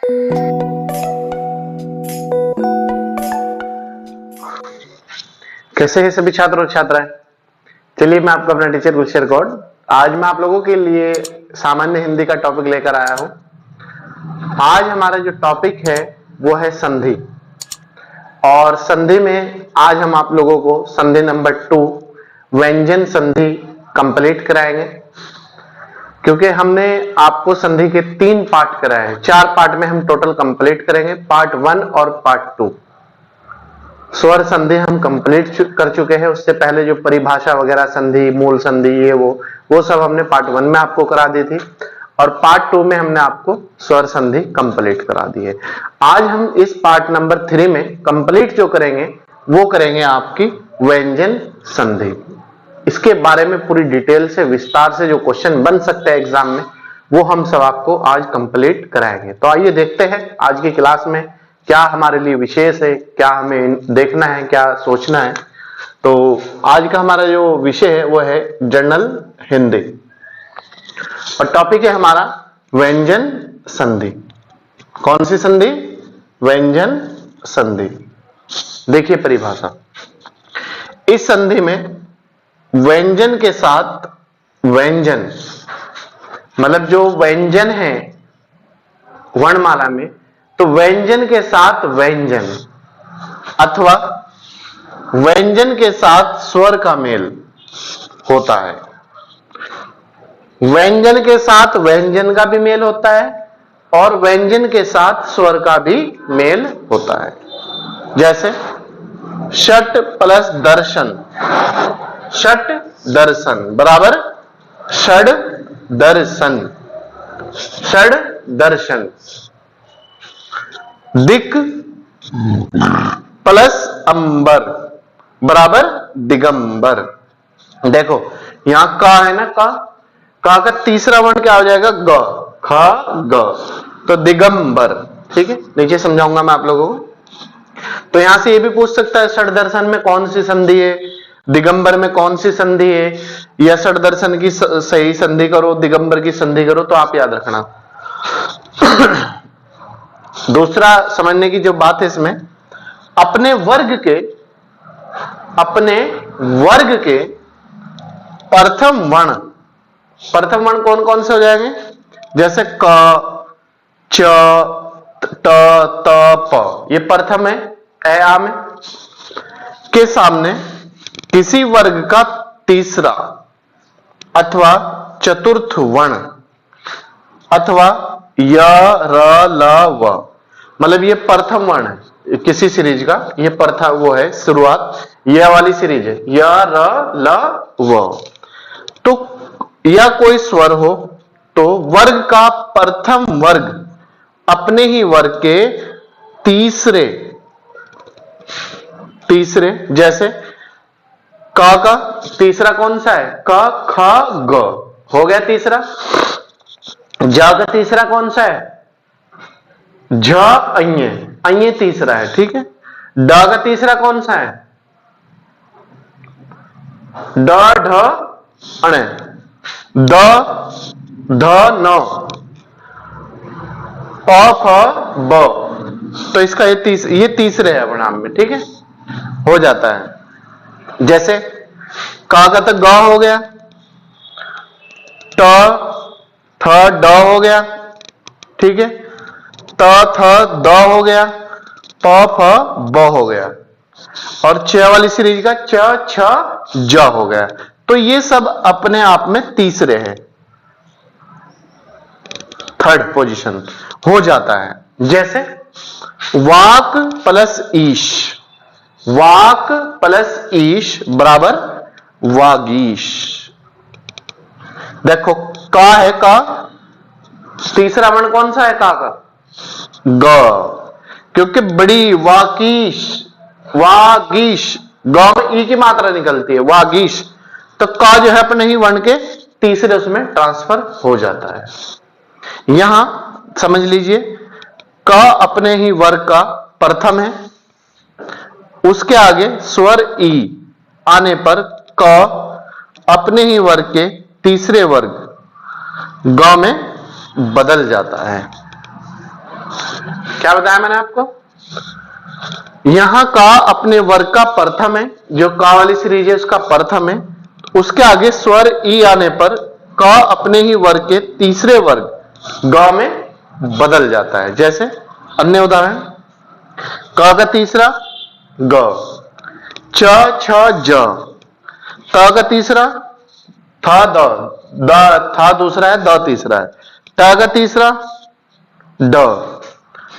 कैसे हैं सभी छात्र और छात्राएं। चलिए मैं आपका अपना टीचर गुलशर गौड़ आज मैं आप लोगों के लिए सामान्य हिंदी का टॉपिक लेकर आया हूं। आज हमारा जो टॉपिक है वो है संधि, और संधि में आज हम आप लोगों को संधि नंबर 2 व्यंजन संधि कंप्लीट कराएंगे, क्योंकि हमने आपको संधि के 3 पार्ट कराए हैं। 4 पार्ट में हम टोटल कंप्लीट करेंगे, पार्ट 1 और पार्ट 2। स्वर संधि हम कंप्लीट कर चुके हैं, उससे पहले जो परिभाषा वगैरह संधि, मूल संधि, ये वो सब हमने पार्ट 1 में आपको करा दी थी, और पार्ट 2 में हमने आपको स्वर संधि कंप्लीट करा दी है। आज हम इस पार्ट नंबर 3 में कंप्लीट जो करेंगे वो करेंगे आपकी व्यंजन संधि। इसके बारे में पूरी डिटेल से विस्तार से जो क्वेश्चन बन सकते हैं एग्जाम में, वो हम सब आपको आज कंप्लीट कराएंगे। तो आइए देखते हैं आज की क्लास में क्या हमारे लिए विशेष है, क्या हमें देखना है, क्या सोचना है। तो आज का हमारा जो विषय है वो है जनरल हिंदी, और टॉपिक है हमारा व्यंजन संधि। कौन सी संधि? व्यंजन संधि। देखिए परिभाषा, इस संधि में व्यंजन के साथ व्यंजन, मतलब जो व्यंजन है वर्णमाला में, तो व्यंजन के साथ व्यंजन अथवा व्यंजन के साथ स्वर का मेल होता है। व्यंजन के साथ व्यंजन का भी मेल होता है और व्यंजन के साथ स्वर का भी मेल होता है। जैसे षट प्लस दर्शन, षट दर्शन बराबर षड दर्शन, षड दर्शन। दिक प्लस अंबर बराबर दिगंबर। देखो यहां का है ना, का तीसरा वर्ण क्या हो जाएगा? ग, ख ग, तो दिगंबर। ठीक है, नीचे समझाऊंगा मैं आप लोगों को। तो यहां से ये भी पूछ सकता है षड दर्शन में कौन सी संधि है, दिगंबर में कौन सी संधि है, या षड दर्शन की सही संधि करो, दिगंबर की संधि करो। तो आप याद रखना। दूसरा समझने की जो बात है इसमें, अपने वर्ग के प्रथम वर्ण कौन कौन से हो जाएंगे? जैसे क, च, ट, त, प, ये प्रथम है, ए, आ में के सामने किसी वर्ग का तीसरा अथवा चतुर्थ वर्ण अथवा य, र, ल, व, मतलब ये प्रथम वर्ण है किसी सीरीज का, ये प्रथम वो है शुरुआत, यह वाली सीरीज है, य, र, ल, व। तो या कोई स्वर हो तो वर्ग का प्रथम वर्ग अपने ही वर्ग के तीसरे, जैसे क का तीसरा कौन सा है? क, ख, ग हो गया तीसरा। ज का तीसरा कौन सा है? झ, अञ्य तीसरा है। ठीक है। ड का तीसरा कौन सा है? ड, ढ, अण। द, ध, न, प, फ, ब। तो इसका ये तीसरे है परिणाम में। ठीक है, हो जाता है। जैसे का तो ग हो गया, ट, थ, ड हो गया। ठीक है, त, थ, द हो गया, प, फ, ब हो गया, और च वाली सीरीज का च, छ, ज हो गया। तो ये सब अपने आप में तीसरे हैं, थर्ड पोजीशन हो जाता है। जैसे वाक प्लस ईश, वाक प्लस ईश बराबर वागीश। देखो का है, का तीसरा वर्ण कौन सा है? का ग, क्योंकि बड़ी वाकीश, वागीश, ग में ई की मात्रा निकलती है, वागीश। तो का जो है अपने ही वर्ण के तीसरे उसमें ट्रांसफर हो जाता है। यहां समझ लीजिए, क अपने ही वर्ग का प्रथम है, उसके आगे स्वर ई आने पर क अपने ही वर्ग के तीसरे वर्ग ग में बदल जाता है। क्या बताया मैंने आपको? यहां का अपने वर्ग का प्रथम है, जो का वाली सीरीज है उसका प्रथम है, उसके आगे स्वर ई आने पर का अपने ही वर्ग के तीसरे वर्ग ग में बदल जाता है। जैसे अन्य उदाहरण, क का तीसरा ग, च छ ज, त का तीसरा था द था दूसरा है, द तीसरा है, ट का तीसरा ड,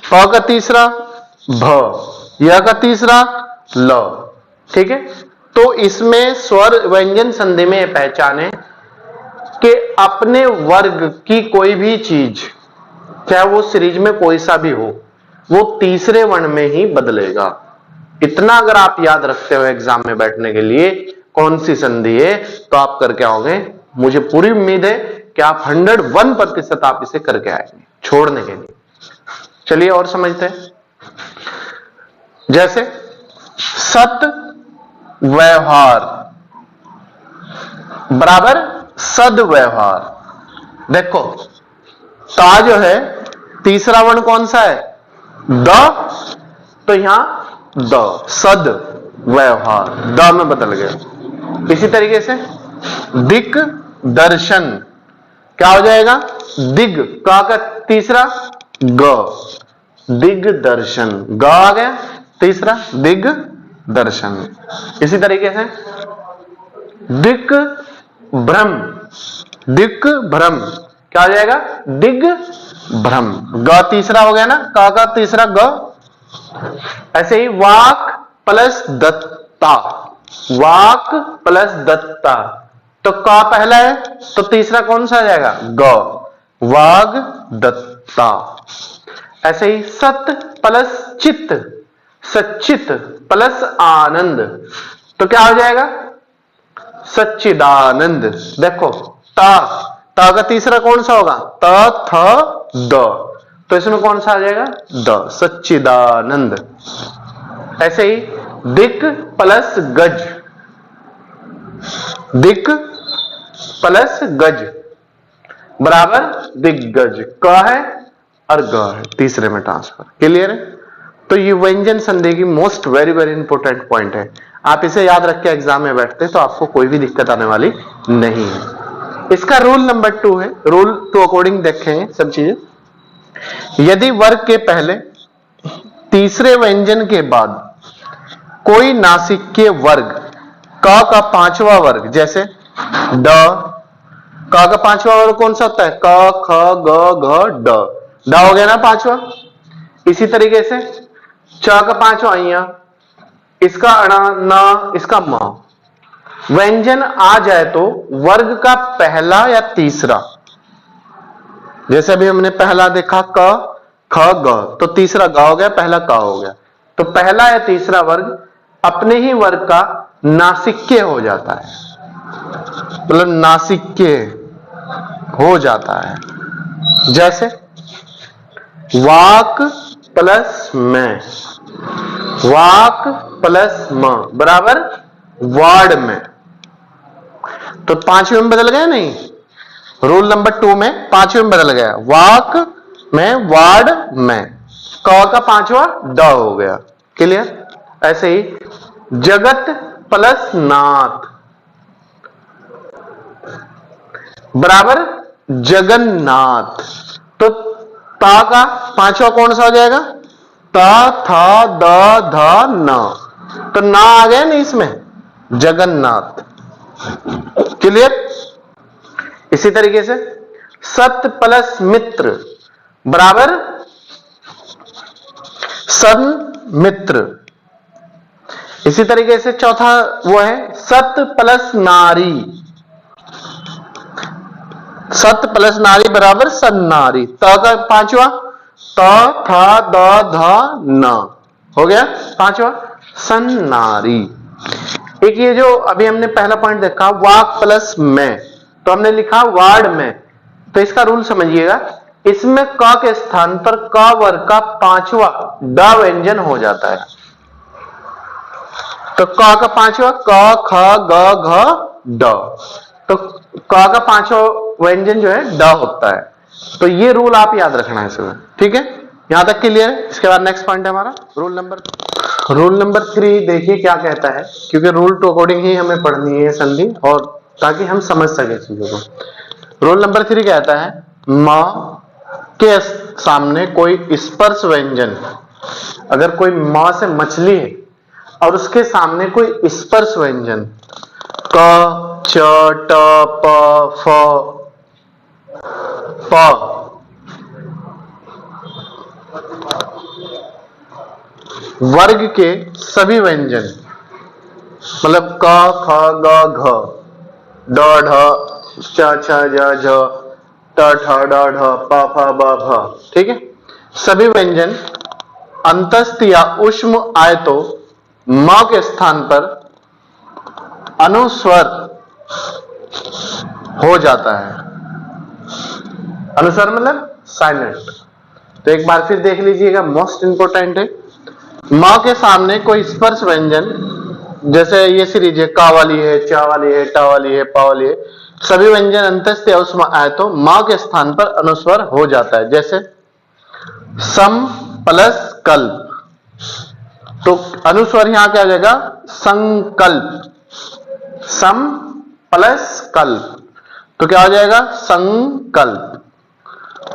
प का तीसरा भ, य का तीसरा ल। ठीक है, तो इसमें स्वर व्यंजन संधि में पहचाने कि अपने वर्ग की कोई भी चीज, चाहे वो सीरीज में कोई सा भी हो, वो तीसरे वर्ण में ही बदलेगा। इतना अगर आप याद रखते हो एग्जाम में बैठने के लिए कौन सी संधि है, तो आप करके आओगे। मुझे पूरी उम्मीद है कि आप 101% आप इसे करके आएंगे छोड़ने के लिए। चलिए और समझते हैं। जैसे सत व्यवहार बराबर सदव्यवहार। देखो ता जो है तीसरा वर्ण कौन सा है? द, तो यहां द सद व्यवहार द में बदल गया। इसी तरीके से दिक दर्शन क्या हो जाएगा? दिग का तीसरा ग, दिग दर्शन ग आ गया तीसरा दिग दर्शन। इसी तरीके से दिक भ्रम, दिक भ्रम क्या हो जाएगा? दिग भ्रम। ग तीसरा हो गया ना, का तीसरा ग। ऐसे ही वाक प्लस दत्ता, वाक प्लस दत्ता, तो का पहला है तो तीसरा कौन सा आ जाएगा? ग, वाग दत्ता। ऐसे ही सत प्लस चित, सच्चित प्लस आनंद, तो क्या हो जाएगा? सच्चिदानंद। देखो ता, ता का तीसरा कौन सा होगा? त थ द, तो इसमें कौन सा आ जाएगा? द, सच्चिदानंद। ऐसे ही दिक प्लस गज, दिक प्लस गज बराबर दिग्गज। क है और ग है, तीसरे में ट्रांसफर। क्लियर है? तो ये व्यंजन संधि की most very very important point है। आप इसे याद रख के एग्जाम में बैठते तो आपको कोई भी दिक्कत आने वाली नहीं है। इसका रूल नंबर 2 है, रूल टू अकॉर्डिंग देखेंगे सब चीजें। यदि वर्ग के पहले तीसरे व्यंजन के बाद कोई नासिक्य वर्ग का पांचवा वर्ग, जैसे ड, का पांचवा वर्ग कौन सा होता है? क ख ग घ ड, ड हो गया ना पांचवा। इसी तरीके से च का पांचवा अइया, इसका अणा न, इसका म। व्यंजन आ जाए तो वर्ग का पहला या तीसरा, जैसे अभी हमने पहला देखा क ख ग, तो तीसरा ग हो गया, पहला क हो गया। तो पहला या तीसरा वर्ग अपने ही वर्ग का नासिक्य हो जाता है, मतलब नासिक्य हो जाता है। जैसे वाक प्लस में, वाक प्लस म बराबर वार्ड में, तो पांचवें में बदल गया नहीं? रूल नंबर 2 में पांचवें में बदल गया, वाक में वार्ड में, क का पांचवा ड हो गया। क्लियर? ऐसे ही जगत प्लस नाथ बराबर जगन्नाथ, तो ता का पांचवा कौन सा हो जाएगा? ता था द ध न, तो ना आ गया नहीं इसमें, जगन्नाथ। क्लियर? इसी तरीके से सत प्लस मित्र बराबर सन्मित्र। इसी तरीके से चौथा वो है सत प्लस नारी, सत प्लस नारी बराबर सन्नारी। त का पांचवा त था द ध न हो गया पांचवा सन्नारी। एक ये जो अभी हमने पहला पॉइंट देखा वाक प्लस में, तो हमने लिखा वार्ड में, तो इसका रूल समझिएगा, इसमें क के स्थान पर क वर्ग का पांचवा ड व्यंजन हो जाता है। तो क का पांचवा क ख ग घ ड, तो क का पांचवा व्यंजन जो है ड होता है। तो ये रूल आप याद रखना है इसमें, ठीक है? यहां तक क्लियर है। इसके बाद नेक्स्ट पॉइंट है हमारा रूल नंबर 3। देखिए क्या कहता है, क्योंकि रूल टू अकॉर्डिंग ही हमें पढ़नी है संधि, और ताकि हम समझ सके चीजों को। रूल नंबर 3 कहता है म के सामने कोई स्पर्श व्यंजन, अगर कोई म से मछली है और उसके सामने कोई स्पर्श व्यंजन क, च, ट, प, फ, प, वर्ग के सभी व्यंजन, मतलब क, ख, ग, घ, ड, ढ, च, छ, ज, झ, ट, ठ, ड, ढ, प, फ, ब, भ, ठीक है, सभी व्यंजन अंतस्थ या ऊष्म आए तो म के स्थान पर अनुस्वर हो जाता है। अनुस्वर मतलब साइलेंट। तो एक बार फिर देख लीजिएगा, मोस्ट इंपोर्टेंट है। म के सामने कोई स्पर्श व्यंजन, जैसे ये सीरीज है, का वाली है, चा वाली है, टा वाली है, पा वाली है, सभी व्यंजन अंतस्थ या ऊष्म आए तो म के स्थान पर अनुस्वर हो जाता है। जैसे सम प्लस कल्प, तो अनुस्वर यहां क्या आ जाएगा, संकल्प। सम प्लस कल्प, तो क्या हो जाएगा, संकल्प।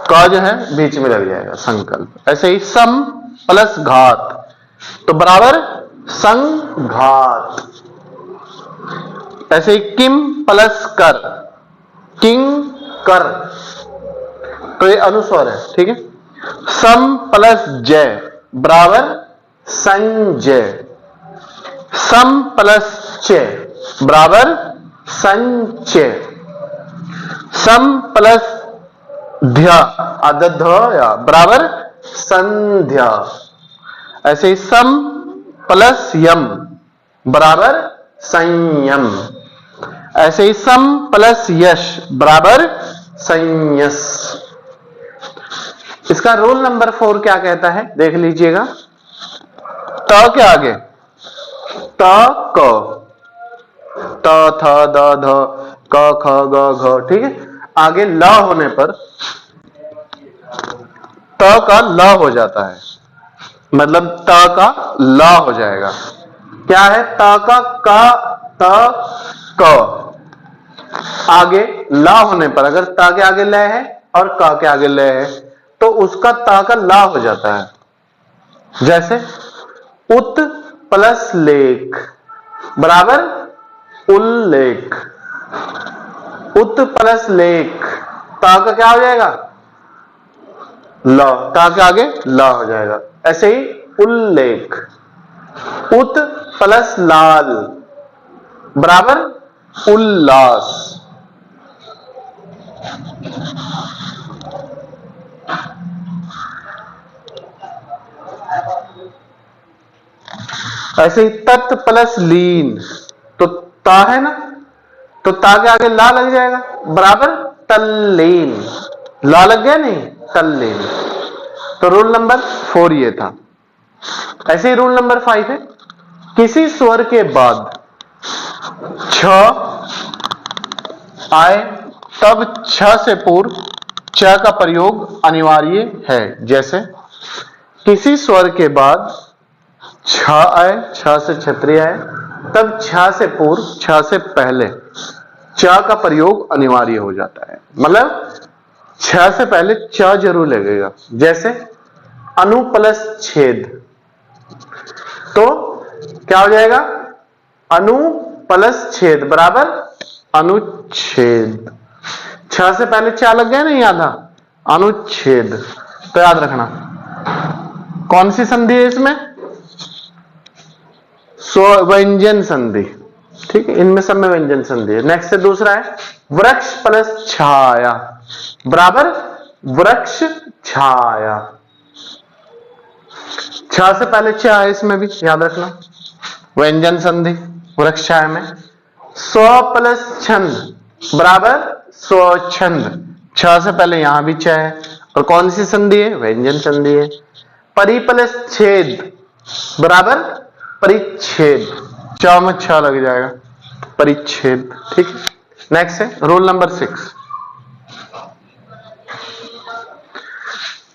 का जो है बीच में लग जाएगा, संकल्प। ऐसे ही सम प्लस घात, तो बराबर संघात। ऐसे ही किम प्लस कर, किंग कर, तो ये अनुस्वर है, ठीक है। सम प्लस जय बराबर संजय। सम प्लस च बराबर संचय। सम प्लस ध्या या बराबर संध्या। ऐसे ही सम प्लस यम बराबर संयम। ऐसे ही सम प्लस यश बराबर संयस। इसका रूल नंबर 4 क्या कहता है, देख लीजिएगा। त के आगे त, क, त, थ, द, ध, क, ख, ग, घ, ठीक है, आगे ल होने पर त का ल हो जाता है, मतलब त का ल हो जाएगा। क्या है, त का त, क, आगे ल होने पर, अगर त के आगे ल है और क के आगे ल है, तो उसका त का ल हो जाता है। जैसे उत प्लस लेख बराबर उल्लेख। उत प्लस लेख, ता का क्या हो जाएगा, ल, ता के आगे ल हो जाएगा। ऐसे ही उल्लेख। उत प्लस लाल बराबर उल्लास। ऐसे ही तत् प्लस लीन, तो ता है ना, तो ता के आगे ला लग जाएगा, बराबर तल्लीन। ला लग गया नहीं, तल्लीन। तो रूल नंबर 4 ये था। ऐसे ही रूल नंबर 5 है, किसी स्वर के बाद छ आए तब छ से पूर्व च का प्रयोग अनिवार्य है। जैसे किसी स्वर के बाद छ आए, छ से छतरी आए, तब छ से पूर्व, छ से पहले च का प्रयोग अनिवार्य हो जाता है, मतलब छ से पहले च जरूर लगेगा। जैसे अनु प्लस छेद, तो क्या हो जाएगा, अनु प्लस छेद बराबर अनुच्छेद। छ से पहले चा लग गया नहीं, आधा अनुच्छेद। तो याद रखना कौन सी संधि है इसमें, व्यंजन संधि, ठीक है, इनमें सब में व्यंजन संधि है। नेक्स्ट से दूसरा है वृक्ष प्लस छाया बराबर वृक्ष छाया। छ से पहले चा है, इसमें भी याद रखना, व्यंजन संधि वृक्ष छाया में। स्व प्लस छंद बराबर स्वच्छंद। छ से पहले यहां भी छ है, और कौन सी संधि है, व्यंजन संधि है। परि प्लस छेद बराबर परिच्छेद। च में छ लग जाएगा, परिच्छेद, ठीक। नेक्स्ट है रूल नंबर 6।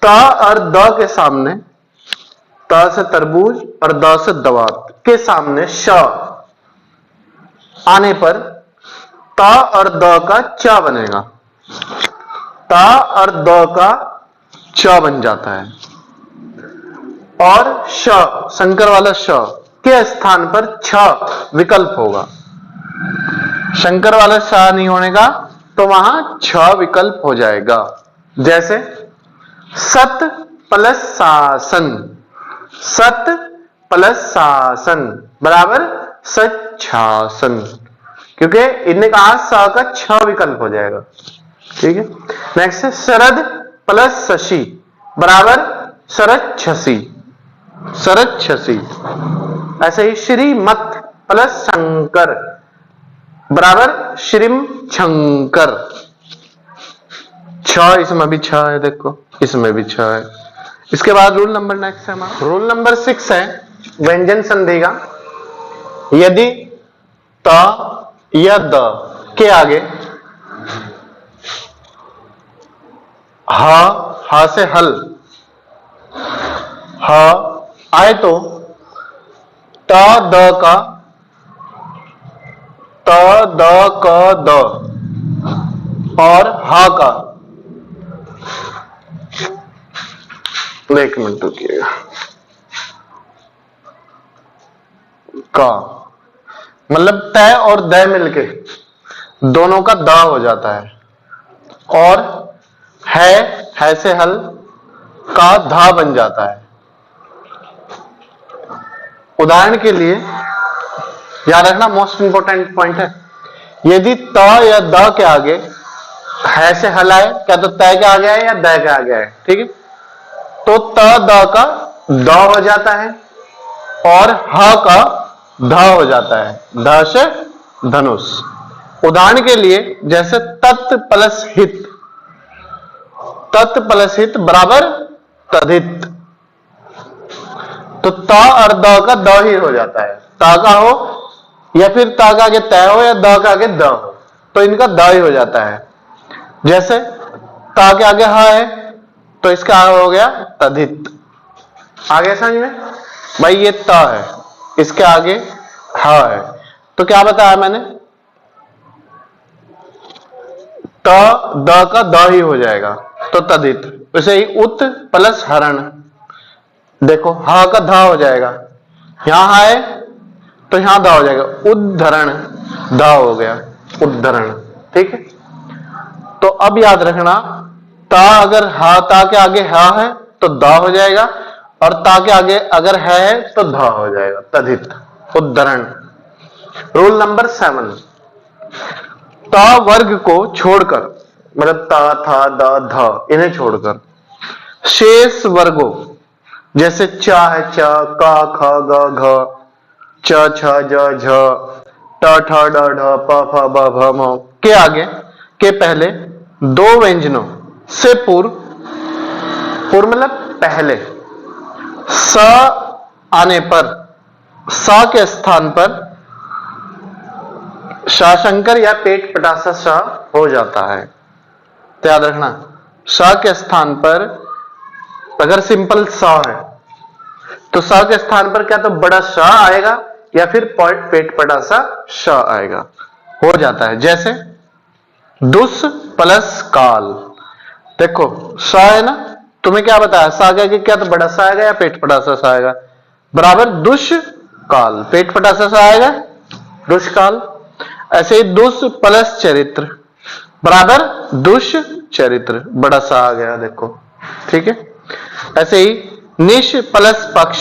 त और द के सामने, त से तरबूज और द से दवात के सामने श आने पर त और द का च बनेगा। त और द का च बन जाता है और श, शंकर वाला श के स्थान पर छ विकल्प होगा। शंकर वाला श नहीं होने का तो वहां छ विकल्प हो जाएगा। जैसे सत प्लस शासन, सत प्लस शासन बराबर सच्छासन, क्योंकि इनने कहा स का छ विकल्प हो जाएगा। ठीक है। नेक्स्ट है शरद प्लस शशि बराबर शरच्छसी, शरच्छसी। ऐसे ही श्रीमत प्लस शंकर बराबर श्रीम शंकर। छ, इसमें भी छ है, देखो इसमें भी छ है। इसके बाद रूल नंबर नेक्स्ट है हमारा, रूल नंबर 6 है व्यंजन संधि का। यदि त या द के आगे ह से हल ह आए तो त द का, त द क द और ह का, एक मिनट रुकिएगा, का मतलब तय और द मिलके दोनों का द हो जाता है और है से हल का धा बन जाता है। उदाहरण के लिए याद रखना, मोस्ट इंपोर्टेंट पॉइंट है, यदि त या द के आगे है से हल आए, क्या तो तय के आगे आए या द के आगे आए, ठीक है, तो त द का द हो जाता है और ह का ध हो जाता है, ध से धनुष। उदाहरण के लिए जैसे तत् प्लस हित, तत् प्लस हित बराबर तदित, तो त और द का द ही हो जाता है, ता का हो या फिर ता का आगे तय हो या द का आगे द हो, तो इनका द ही हो जाता है। जैसे ता के आगे ह है तो इसका आगे हो गया तदित। आगे समझ में भाई, ये त है, इसके आगे ह है, तो क्या बताया मैंने, त द का द ही हो जाएगा, तो तदित। वैसे ही उत प्लस हरण, देखो ह का ध हो जाएगा, यहां है तो यहां द हो जाएगा, उद्धरण ध हो गया, उद्धरण। ठीक है, तो अब याद रखना, ता अगर हा ता के आगे हा है तो द हो जाएगा और ता के आगे अगर है तो ध हो जाएगा, तदित, उद्धरण। रूल नंबर 7, ता वर्ग को छोड़कर, मतलब ता था द ध इन्हें छोड़कर शेष वर्गों, जैसे च है च, क ख ग घ, च छ ज झ, ट ठ ड ढ, प फ ब भ म के आगे के पहले दो व्यंजनों से पूर्व, पूर्व मतलब पहले, स आने पर स के स्थान पर शाशंकर या पेट पटासा स हो जाता है। तो याद रखना, स के स्थान पर अगर सिंपल स है तो स के स्थान पर क्या तो बड़ा श आएगा या फिर पेट पटासा श आएगा, हो जाता है। जैसे दुस प्लस काल, देखो स है ना, तुम्हें क्या बताया, स आगे क्या तो बड़ा सा आएगा या पेट पटासा सा आएगा, बराबर दुष्काल, पेट पटासा सा आएगा दुष्काल। ऐसे ही दुष प्लस चरित्र बराबर दुष्चरित्र, बड़ा सा आ गया देखो, ठीक है। ऐसे ही निश प्लस पक्ष,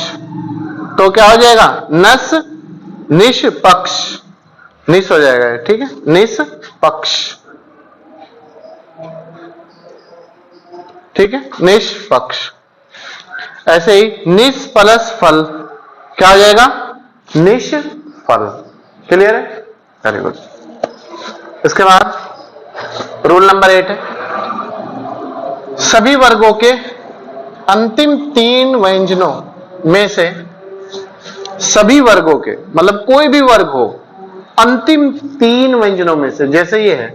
तो क्या हो जाएगा, नस निष्पक्ष, निश हो जाएगा, ठीक है, निष्पक्ष, ठीक है, निष्पक्ष। ऐसे ही निस प्लस फल क्या हो जाएगा, निष्फल। क्लियर है, वेरी गुड। इसके बाद रूल नंबर 8 है, सभी वर्गों के अंतिम 3 व्यंजनों में से, सभी वर्गों के मतलब कोई भी वर्ग हो, अंतिम 3 व्यंजनों में से, जैसे ये है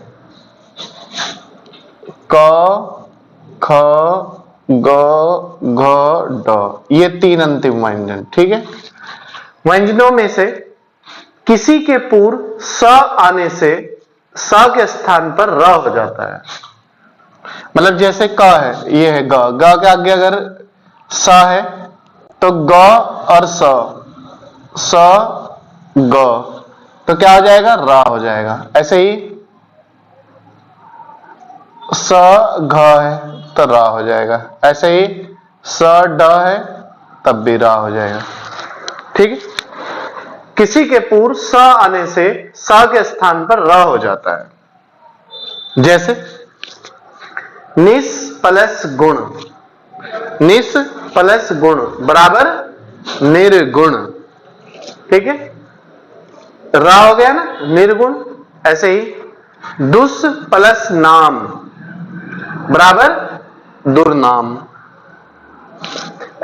क ख ग, घ, ड, ये 3 अंतिम व्यंजन। ठीक है, व्यंजनों में से किसी के पूर्व स आने से स के स्थान पर र हो जाता है। मतलब जैसे क है, ये है ग, ग के आगे अगर स है तो ग और स ग, तो क्या हो जाएगा, रा हो जाएगा। ऐसे ही स घ है तो रा हो जाएगा। ऐसे ही स ड है तब भी रा हो जाएगा। ठीक है, किसी के पूर्व स आने से स के स्थान पर र हो जाता है। जैसे निस प्लस गुण, निस प्लस गुण बराबर निर्गुण। ठीक है, रा हो गया ना, निर्गुण। ऐसे ही दुस प्लस नाम बराबर दुर्नाम।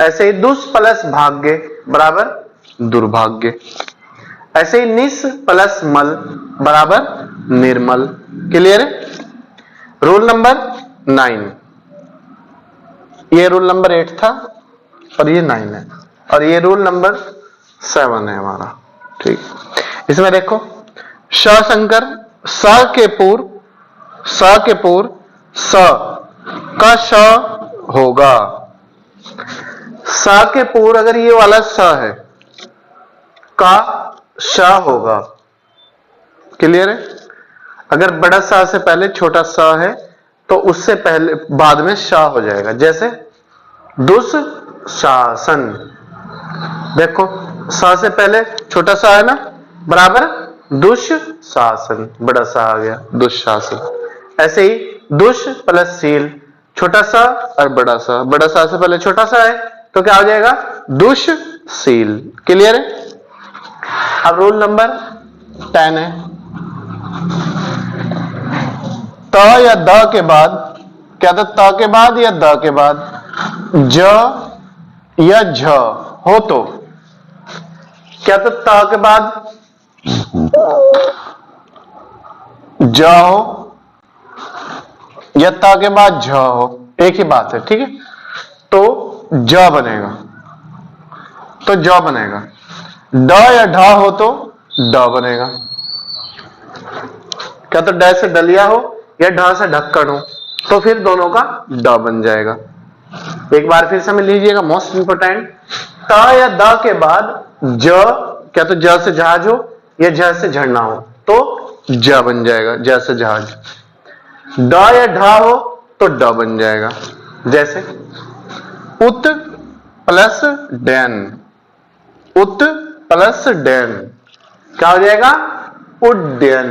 ऐसे ही दुस प्लस भाग्य बराबर दुर्भाग्य। ऐसे ही निस प्लस मल बराबर निर्मल। क्लियर है? रूल नंबर 9, ये रूल नंबर 8 था और ये 9 है, और ये रूल नंबर 7 है हमारा। ठीक, इसमें देखो श शंकर, स के पूर्व स का श होगा। स के पूर्व अगर ये वाला स है का श होगा। क्लियर है? अगर बड़ा सा से पहले छोटा सा है तो उससे पहले बाद में श हो जाएगा। जैसे दुशासन, देखो सा से पहले छोटा सा है ना, बराबर दुशासन, बड़ा सा आ गया दुशासन। ऐसे ही दुष प्लस शील, छोटा सा और बड़ा सा, बड़ा सा से पहले छोटा सा है तो क्या हो जाएगा, दुष्शील। क्लियर है? अब रूल नंबर 10 है, त या द के बाद, क्या था, त के बाद या द के बाद ज या झ हो तो क्या, तो त के बाद ज हो या त के बाद झ हो, एक ही बात है। ठीक है, तो ज बनेगा, तो ज बनेगा। ड या ढ हो तो ड बनेगा। क्या तो ड से डलिया हो या ढ से ढक्कन हो तो फिर दोनों का ड बन जाएगा। एक बार फिर समझ लीजिएगा, मोस्ट इंपोर्टेंट, त या द के बाद ज, क्या तो ज से जहाज हो या झ से झरना हो तो ज बन जाएगा, ज से जहाज। ड या ढ हो तो ड बन जाएगा। जैसे उत प्लस डैन, उत प्लस डैन क्या हो जाएगा, उड्डयन,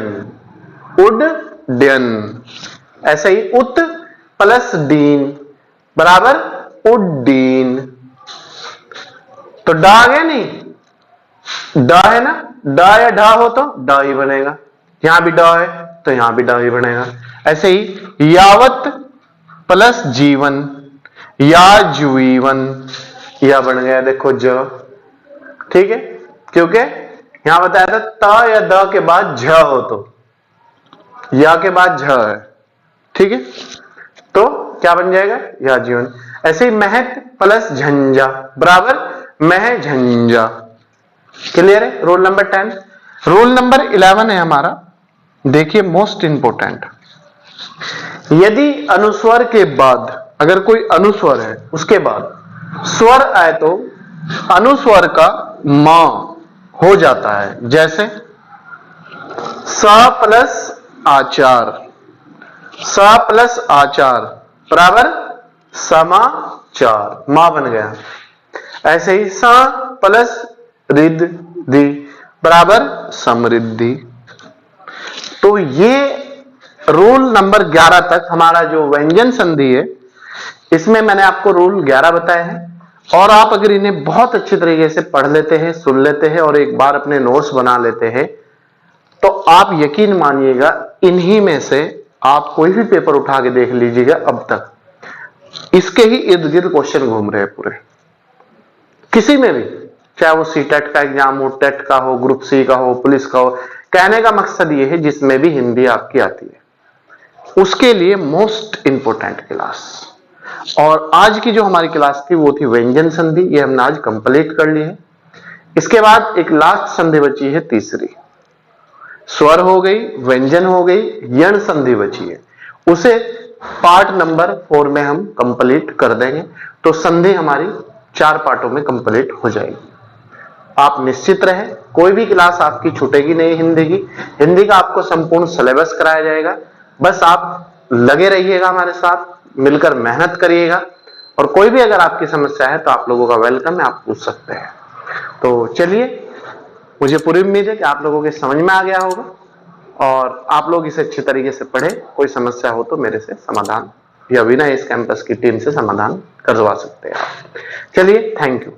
उड्डयन। ऐसे ही उत प्लस दीन बराबर उड्डीन। तो ड आ गया नहीं, ड है ना, ड या ढ हो तो ड ही बनेगा। यहां भी ड है तो यहां भी ड ही बनेगा। ऐसे ही यावत प्लस जीवन, या जीवन, यह बन गया देखो ज। ठीक है, क्योंकि यहां बताया था त या द के बाद झ हो तो, या के बाद झ है। ठीक है, तो क्या बन जाएगा, या जीवन। ऐसे ही महत प्लस झंझा बराबर मह झंझा। क्लियर है? Rule number 10। रूल नंबर 11 है हमारा, देखिए मोस्ट इंपोर्टेंट, यदि अनुस्वर के बाद, अगर कोई अनुस्वर है उसके बाद स्वर आए तो अनुस्वर का म हो जाता है। जैसे स प्लस आचार, स प्लस आचार बराबर समाचार, मां बन गया। ऐसे ही स प्लस रिद्धि बराबर समृद्धि। तो ये रूल नंबर 11 तक हमारा जो व्यंजन संधि है, इसमें मैंने आपको रूल 11 बताए हैं। और आप अगर इन्हें बहुत अच्छी तरीके से पढ़ लेते हैं, सुन लेते हैं और एक बार अपने नोट्स बना लेते हैं, तो आप यकीन मानिएगा इन्हीं में से आप कोई भी पेपर उठा के देख लीजिएगा, अब तक इसके ही इर्द गिर्द क्वेश्चन घूम रहे हैं पूरे, किसी में भी, चाहे वो सीटेट का एग्जाम हो, टेट का हो, ग्रुप सी का हो, पुलिस का हो। कहने का मकसद ये है जिसमें भी हिंदी आपकी आती है उसके लिए मोस्ट इंपोर्टेंट क्लास। और आज की जो हमारी क्लास थी वो थी व्यंजन संधि, ये हमने आज कंप्लीट कर ली है। इसके बाद एक लास्ट संधि बची है तीसरी, स्वर हो गई, व्यंजन हो गई, यण संधि बची है, उसे पार्ट नंबर 4 में हम कंप्लीट कर देंगे। तो संधि हमारी 4 पार्टों में कंप्लीट हो जाएगी। आप निश्चित रहे, कोई भी क्लास आपकी छूटेगी नहीं हिंदी की। हिंदी का आपको संपूर्ण सिलेबस कराया जाएगा, बस आप लगे रहिएगा हमारे साथ, मिलकर मेहनत करिएगा। और कोई भी अगर आपकी समस्या है तो आप लोगों का वेलकम है, आप पूछ सकते हैं। तो चलिए, मुझे पूरी उम्मीद है कि आप लोगों के समझ में आ गया होगा और आप लोग इसे अच्छी तरीके से पढ़े। कोई समस्या हो तो मेरे से समाधान या विनय इस कैंपस की टीम से समाधान करवा सकते हैं आप। चलिए, थैंक यू।